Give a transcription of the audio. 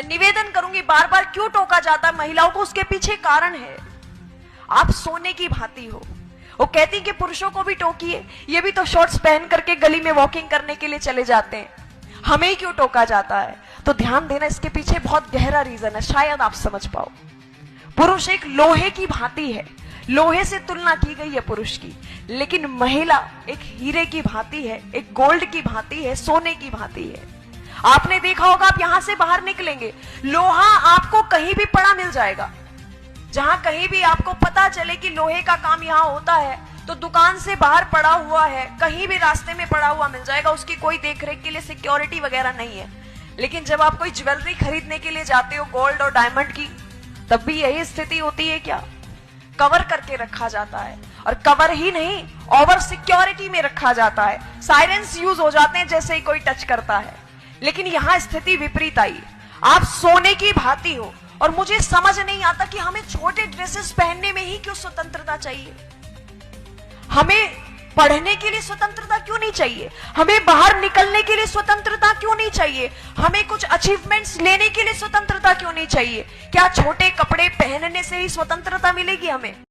मैं निवेदन करूंगी, बार बार क्यों टोका जाता है महिलाओं को, उसके पीछे कारण है। आप सोने की भांति हो। वो कहती कि पुरुषों को भी टोकिए, ये भी तो शॉर्ट्स पहन करके गली में वॉकिंग करने के लिए चले जाते हैं, हमें ही क्यों टोका जाता है? तो ध्यान देना, इसके पीछे बहुत गहरा रीजन है, शायद आप समझ पाओ। पुरुष एक लोहे की भांति है, लोहे से तुलना की गई है पुरुष की, लेकिन महिला एक हीरे की भांति है, एक गोल्ड की भांति है, सोने की भांति है। आपने देखा होगा, आप यहां से बाहर निकलेंगे, लोहा आपको कहीं भी पड़ा मिल जाएगा। जहां कहीं भी आपको पता चले कि लोहे का काम यहां होता है, तो दुकान से बाहर पड़ा हुआ है, कहीं भी रास्ते में पड़ा हुआ मिल जाएगा, उसकी कोई देखरेख के लिए सिक्योरिटी वगैरह नहीं है। लेकिन जब आप कोई ज्वेलरी खरीदने के लिए जाते हो, गोल्ड और डायमंड की, तब भी यही स्थिति होती है क्या? कवर करके रखा जाता है, और कवर ही नहीं, ओवर सिक्योरिटी में रखा जाता है। साइरेंस यूज हो जाते हैं जैसे ही कोई टच करता है। लेकिन यहां स्थिति विपरीत आई, आप सोने की भांति हो। और मुझे समझ नहीं आता कि हमें छोटे ड्रेसेस पहनने में ही क्यों स्वतंत्रता चाहिए? हमें पढ़ने के लिए स्वतंत्रता क्यों नहीं चाहिए? हमें बाहर निकलने के लिए स्वतंत्रता क्यों नहीं चाहिए? हमें कुछ अचीवमेंट्स लेने के लिए स्वतंत्रता क्यों नहीं चाहिए? क्या छोटे कपड़े पहनने से ही स्वतंत्रता मिलेगी हमें?